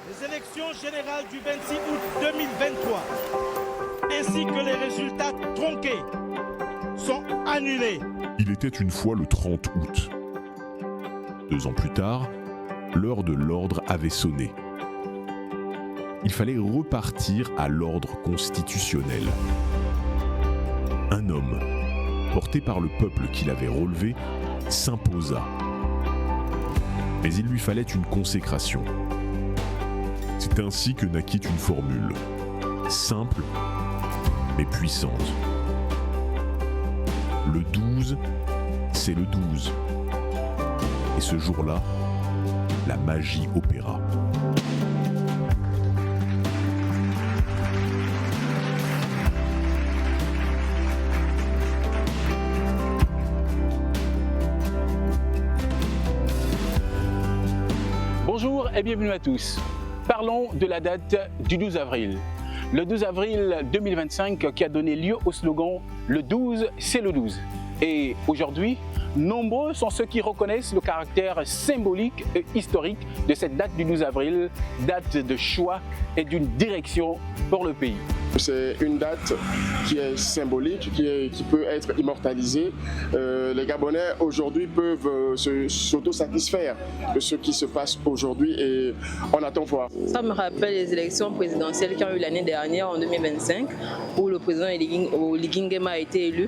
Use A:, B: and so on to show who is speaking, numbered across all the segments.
A: Les élections générales du 26 août 2023, ainsi que les résultats tronqués, sont annulés.
B: Il était une fois le 30 août. 2 ans plus tard, l'heure de l'ordre avait sonné. Il fallait repartir à l'ordre constitutionnel. Un homme, porté par le peuple qui l'avait relevé, s'imposa. Mais il lui fallait une consécration. C'est ainsi que naquit une formule, simple mais puissante. Le 12, c'est le 12. Et ce jour-là, la magie opéra.
C: Bonjour et bienvenue à tous. Parlons de la date du 12 avril. Le 12 avril 2025 qui a donné lieu au slogan « Le 12, c'est le 12 ». Et aujourd'hui, nombreux sont ceux qui reconnaissent le caractère symbolique et historique de cette date du 12 avril, date de choix et d'une direction pour le pays.
D: C'est une date qui est symbolique, qui peut être immortalisée. Les Gabonais aujourd'hui peuvent s'auto-satisfaire de ce qui se passe aujourd'hui et on attend voir.
E: Ça me rappelle les élections présidentielles qui ont eu l'année dernière, en 2025, où le président Oligui Nguema a été élu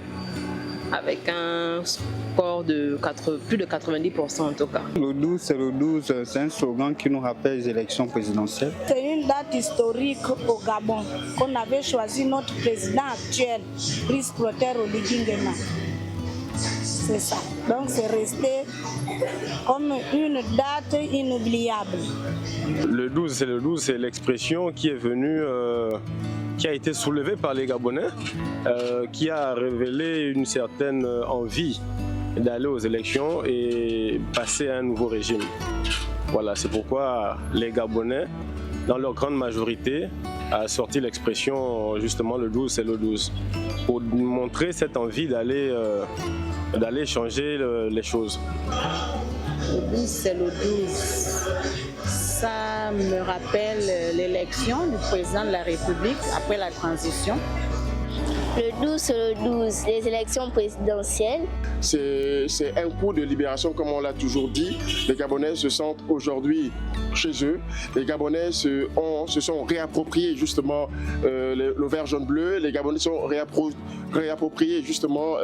E: avec un score de plus de 90% en tout cas.
F: Le 12, c'est le 12, c'est un slogan qui nous rappelle les élections présidentielles.
G: C'est une date historique au Gabon qu'on avait choisi notre président actuel, Brice Clotaire Oligui Nguema. C'est ça. Donc c'est resté comme une date inoubliable.
H: Le 12, c'est le 12, c'est l'expression qui est venue, qui a été soulevée par les Gabonais, qui a révélé une certaine envie d'aller aux élections et passer à un nouveau régime. Voilà, c'est pourquoi les Gabonais, dans leur grande majorité, a sorti l'expression justement le 12, c'est le 12, pour montrer cette envie d'aller changer les choses.
I: Le 12, c'est le 12. Ça me rappelle l'élection du président de la République après la transition.
J: Le 12, c'est le 12, les élections présidentielles.
D: C'est un coup de libération, comme on l'a toujours dit. Les Gabonais se sentent aujourd'hui chez eux. Les Gabonais se sont réappropriés justement le vert, jaune, bleu. Les Gabonais sont réappropriés justement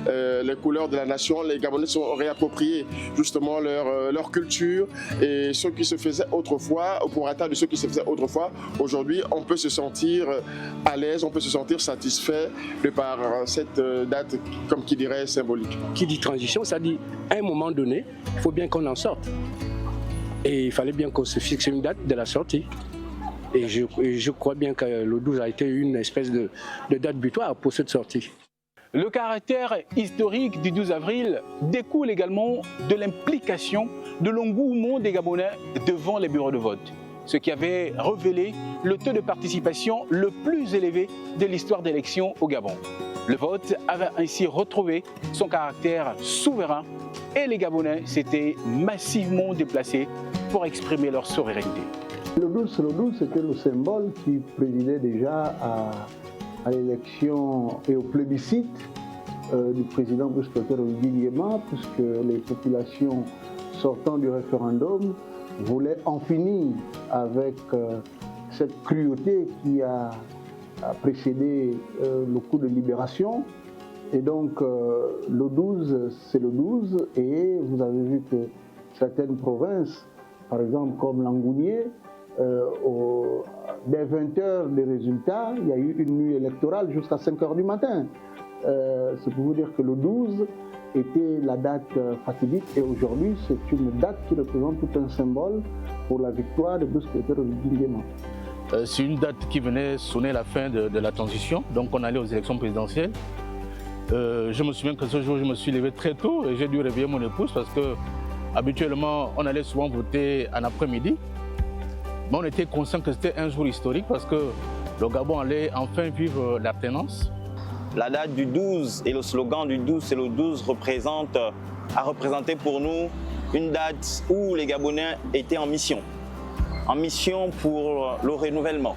D: les couleurs de la nation. Les Gabonais sont réappropriés justement leur culture. Et ce qui se faisait autrefois, au prorata de ce qui se faisait autrefois, aujourd'hui on peut se sentir à l'aise, on peut se sentir satisfait de par cette date, comme qui dirait, symbolique.
K: Qui dit transition, ça dit à un moment donné, il faut bien qu'on en sorte. Et il fallait bien qu'on se fixe une date de la sortie. Et je crois bien que le 12 a été une espèce de date butoir pour cette sortie.
C: Le caractère historique du 12 avril découle également de l'implication, de l'engouement des Gabonais devant les bureaux de vote, ce qui avait révélé le taux de participation le plus élevé de l'histoire d'élections au Gabon. Le vote avait ainsi retrouvé son caractère souverain et les Gabonais s'étaient massivement déplacés pour exprimer leur souveraineté.
L: Le 12, c'était le symbole qui présidait déjà à l'élection et au plébiscite du président Brice Clotaire Oligui Nguema, puisque les populations sortant du référendum voulaient en finir avec cette cruauté qui a précédé le coup de libération. Et donc le 12, c'est le 12, et vous avez vu que certaines provinces, par exemple comme Langounier, dès 20h des résultats, il y a eu une nuit électorale jusqu'à 5h du matin. C'est pour vous dire que le 12 était la date fatidique, et aujourd'hui c'est une date qui représente tout un symbole pour la victoire de Brice Clotaire Oligui Nguema.
A: C'est une date qui venait sonner la fin de la transition, donc on allait aux élections présidentielles. Je me souviens que ce jour, je me suis levé très tôt et j'ai dû réveiller mon épouse parce que habituellement, on allait souvent voter en après-midi. Mais on était conscient que c'était un jour historique parce que le Gabon allait enfin vivre l'alternance.
M: La date du 12 et le slogan du 12, c'est le 12, a représenté pour nous une date où les Gabonais étaient en mission. en mission pour le renouvellement,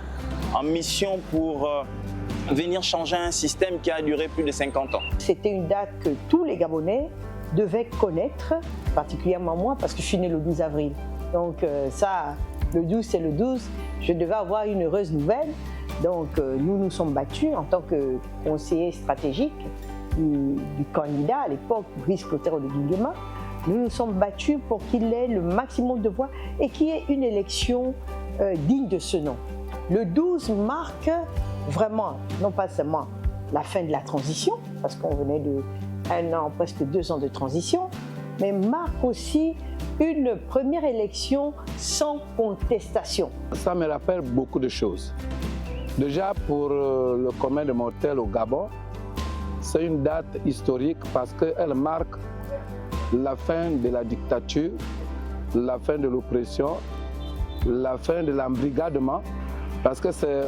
M: en mission pour venir changer un système qui a duré plus de 50 ans.
N: C'était une date que tous les Gabonais devaient connaître, particulièrement moi, parce que je suis née le 12 avril. Donc ça, le 12 c'est le 12, je devais avoir une heureuse nouvelle. Donc nous nous sommes battus en tant que conseiller stratégique du candidat à l'époque, Brice Clotaire Oligui-Nguema. Nous nous sommes battus pour qu'il ait le maximum de voix et qu'il y ait une élection digne de ce nom. Le 12 marque vraiment, non pas seulement la fin de la transition, parce qu'on venait de 1 an, presque 2 ans de transition, mais marque aussi une première élection sans contestation.
O: Ça me rappelle beaucoup de choses. Déjà pour le commun des mortels au Gabon, c'est une date historique parce qu'elle marque la fin de la dictature, la fin de l'oppression, la fin de l'embrigadement, parce que c'est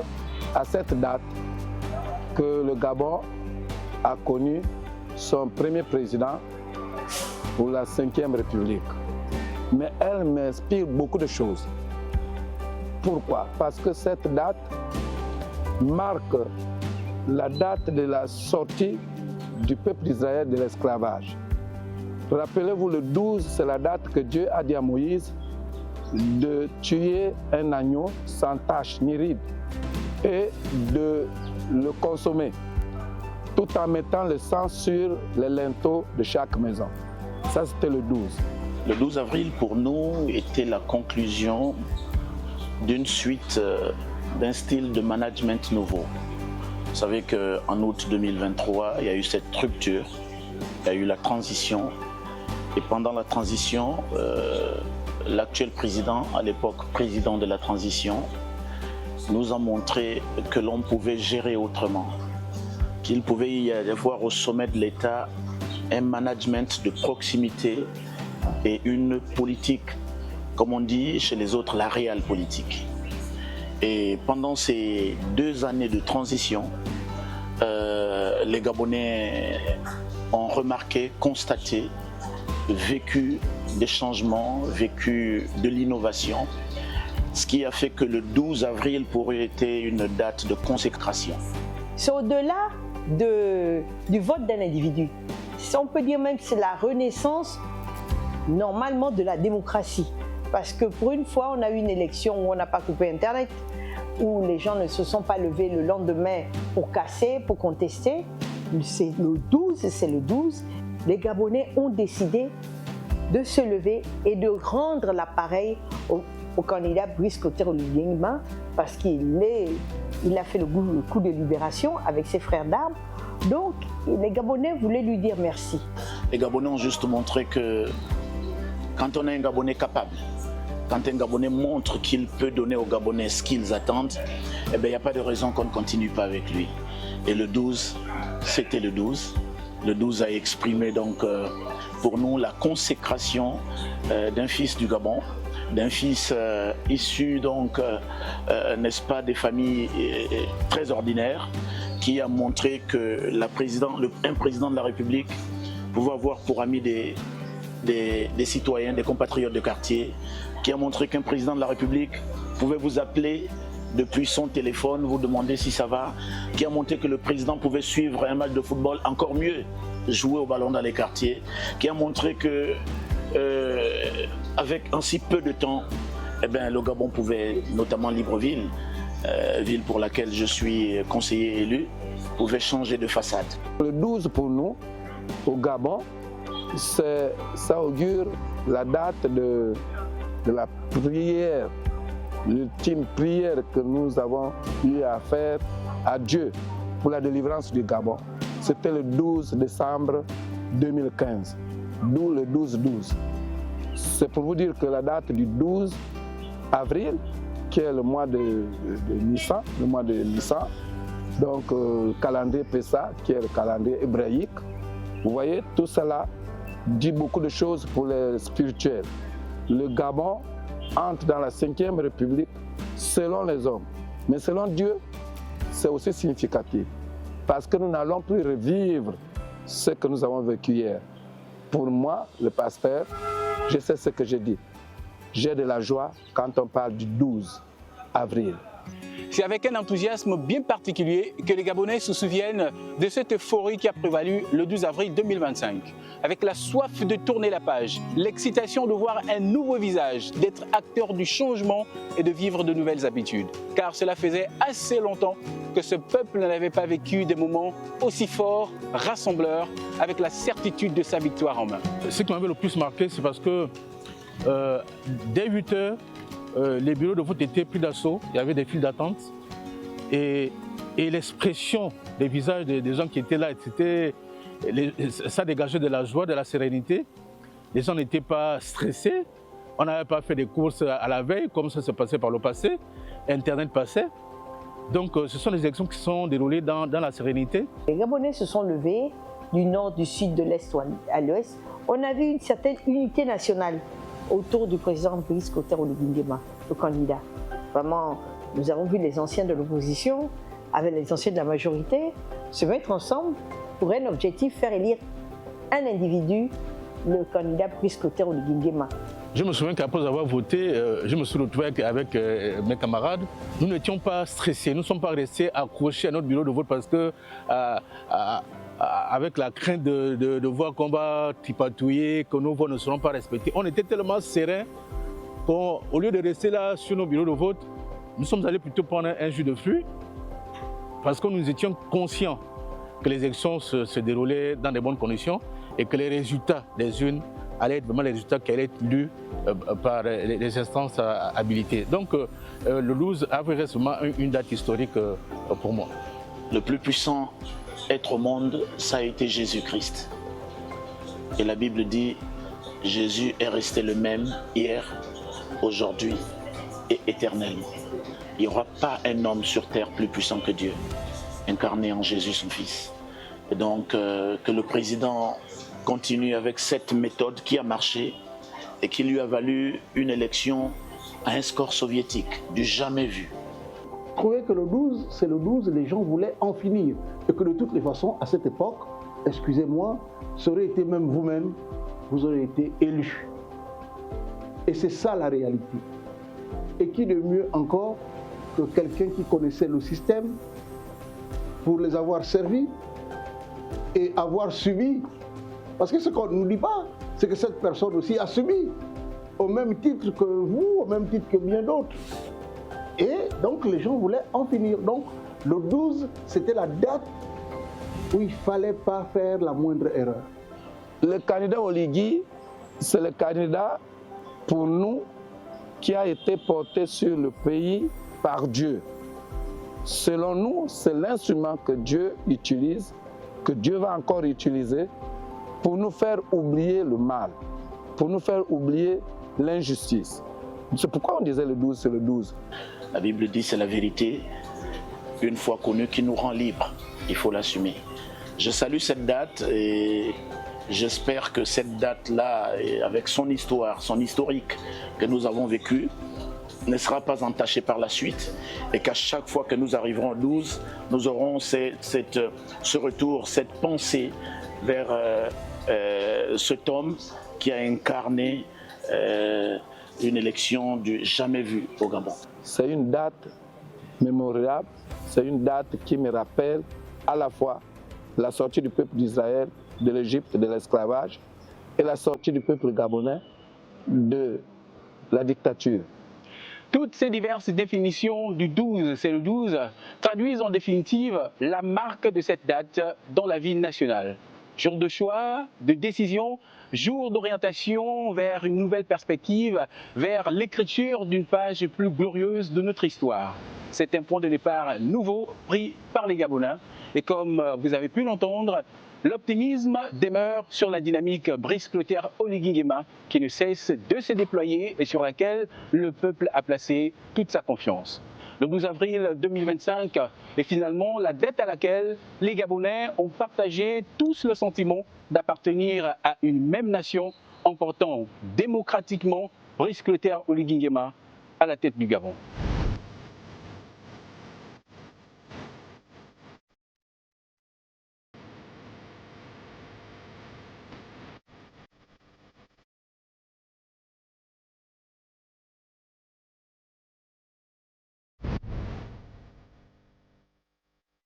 O: à cette date que le Gabon a connu son premier président pour la 5e République. Mais elle m'inspire beaucoup de choses. Pourquoi? Parce que cette date marque la date de la sortie du peuple d'Israël de l'esclavage. Rappelez-vous, le 12, c'est la date que Dieu a dit à Moïse de tuer un agneau sans tache ni ride et de le consommer, tout en mettant le sang sur les linteaux de chaque maison. Ça, c'était le 12.
P: Le 12 avril, pour nous, était la conclusion d'une suite d'un style de management nouveau. Vous savez qu'en août 2023, il y a eu cette rupture, il y a eu la transition. Et pendant la transition, l'actuel président, à l'époque président de la transition, nous a montré que l'on pouvait gérer autrement, qu'il pouvait y avoir au sommet de l'État un management de proximité et une politique, comme on dit chez les autres, la réelle politique. Et pendant ces 2 années de transition, les Gabonais ont remarqué, constaté, vécu des changements, vécu de l'innovation, ce qui a fait que le 12 avril pour eux était une date de consécration.
N: C'est au-delà du vote d'un individu. On peut dire même que c'est la renaissance normalement de la démocratie. Parce que pour une fois, on a eu une élection où on n'a pas coupé Internet, où les gens ne se sont pas levés le lendemain pour casser, pour contester. C'est le 12, c'est le 12. Les Gabonais ont décidé de se lever et de rendre l'appareil au candidat Brice Clotaire Oligui-Nguema parce qu'il a fait le coup de libération avec ses frères d'armes. Donc, les Gabonais voulaient lui dire merci.
P: Les Gabonais ont juste montré que quand on a un Gabonais capable, quand un Gabonais montre qu'il peut donner aux Gabonais ce qu'ils attendent, eh bien, il n'y a pas de raison qu'on ne continue pas avec lui. Et le 12, c'était le 12. Le 12 a exprimé donc pour nous la consécration d'un fils du Gabon, d'un fils issu donc, n'est-ce pas, des familles très ordinaires, qui a montré que un président de la République pouvait avoir pour amis des citoyens, des compatriotes de quartier, qui a montré qu'un président de la République pouvait vous appeler depuis son téléphone, vous demander si ça va, qui a montré que le président pouvait suivre un match de football, encore mieux, jouer au ballon dans les quartiers, qui a montré que avec un si peu de temps, eh bien, le Gabon pouvait, notamment Libreville, ville pour laquelle je suis conseiller élu, pouvait changer de façade.
O: Le 12 pour nous, au Gabon, ça augure la date de la prière, l'ultime prière que nous avons eu à faire à Dieu pour la délivrance du Gabon. C'était le 12 décembre 2015, d'où le 12-12. C'est pour vous dire que la date du 12 avril, qui est le mois de Nissan, donc le calendrier Pessa, qui est le calendrier hébraïque, vous voyez, tout cela dit beaucoup de choses pour les spirituels. Le Gabon entre dans la 5e République selon les hommes. Mais selon Dieu, c'est aussi significatif. Parce que nous n'allons plus revivre ce que nous avons vécu hier. Pour moi, le pasteur, je sais ce que j'ai dit. j'ai de la joie quand on parle du 12 avril.
C: C'est avec un enthousiasme bien particulier que les Gabonais se souviennent de cette euphorie qui a prévalu le 12 avril 2025. Avec la soif de tourner la page, l'excitation de voir un nouveau visage, d'être acteur du changement et de vivre de nouvelles habitudes. Car cela faisait assez longtemps que ce peuple n'avait pas vécu des moments aussi forts, rassembleurs, avec la certitude de sa victoire en main.
A: Ce qui m'avait le plus marqué, c'est parce que dès 8 heures, les bureaux de vote étaient pris d'assaut, il y avait des files d'attente et l'expression des visages des gens qui étaient là, ça dégageait de la joie, de la sérénité. Les gens n'étaient pas stressés, on n'avait pas fait des courses à la veille comme ça se passait par le passé, Internet passait. Donc ce sont des élections qui sont déroulées dans la sérénité.
N: Les Gabonais se sont levés du nord, du sud, de l'est à l'ouest. On a vu une certaine unité nationale autour du président Brice Clotaire Oligui Nguema, le candidat. Vraiment, nous avons vu les anciens de l'opposition, avec les anciens de la majorité, se mettre ensemble pour un objectif, faire élire un individu, le candidat Brice Clotaire Oligui Nguema.
A: Je me souviens qu'après avoir voté, je me suis retrouvé avec mes camarades. Nous n'étions pas stressés, nous ne sommes pas restés accrochés à notre bureau de vote parce que avec la crainte de voir qu'on va tripatouiller, que nos voix ne seront pas respectées. On était tellement sereins qu'au lieu de rester là sur nos bureaux de vote, nous sommes allés plutôt prendre un jus de fruits parce que nous étions conscients que les élections se déroulaient dans de bonnes conditions et que les résultats des urnes allaient être vraiment les résultats qui allaient être lus par les instances habilitées. Donc le 12 avril reste vraiment une date historique pour moi.
P: Le plus puissant être au monde, ça a été Jésus-Christ. Et la Bible dit, Jésus est resté le même hier, aujourd'hui et éternellement. Il n'y aura pas un homme sur terre plus puissant que Dieu, incarné en Jésus son Fils. Et donc que le président continue avec cette méthode qui a marché et qui lui a valu une élection à un score soviétique, du jamais vu.
L: Je trouvais que le 12, c'est le 12, les gens voulaient en finir. Et que de toutes les façons, à cette époque, excusez-moi, ça aurait été même vous-même, vous aurez été élu. Et c'est ça la réalité. Et qui de mieux encore que quelqu'un qui connaissait le système pour les avoir servis et avoir subi. Parce que ce qu'on ne nous dit pas, c'est que cette personne aussi a subi, au même titre que vous, au même titre que bien d'autres. Et donc les gens voulaient en finir. Donc le 12, c'était la date où il ne fallait pas faire la moindre erreur.
O: Le candidat Oligui, c'est le candidat pour nous qui a été porté sur le pays par Dieu. Selon nous, c'est l'instrument que Dieu utilise, que Dieu va encore utiliser pour nous faire oublier le mal, pour nous faire oublier l'injustice. C'est pourquoi on disait le 12, c'est le 12.
P: La Bible dit c'est la vérité, une fois connue, qui nous rend libres. Il faut l'assumer. Je salue cette date et j'espère que cette date-là, avec son histoire, son historique que nous avons vécu, ne sera pas entachée par la suite et qu'à chaque fois que nous arriverons au 12, nous aurons ce retour, cette pensée vers cet homme qui a incarné une élection du jamais vu au Gabon.
O: C'est une date mémorable, c'est une date qui me rappelle à la fois la sortie du peuple d'Israël de l'Égypte, de l'esclavage, et la sortie du peuple gabonais de la dictature.
C: Toutes ces diverses définitions du 12, c'est le 12, traduisent en définitive la marque de cette date dans la vie nationale. Jour de choix, de décision, jour d'orientation vers une nouvelle perspective, vers l'écriture d'une page plus glorieuse de notre histoire. C'est un point de départ nouveau pris par les Gabonais. Et comme vous avez pu l'entendre, l'optimisme demeure sur la dynamique Brice Clotaire Oligui Nguema qui ne cesse de se déployer et sur laquelle le peuple a placé toute sa confiance. Le 12 avril 2025 est finalement la date à laquelle les Gabonais ont partagé tous le sentiment d'appartenir à une même nation en portant démocratiquement Brice Clotaire Oligui Nguema à la tête du Gabon.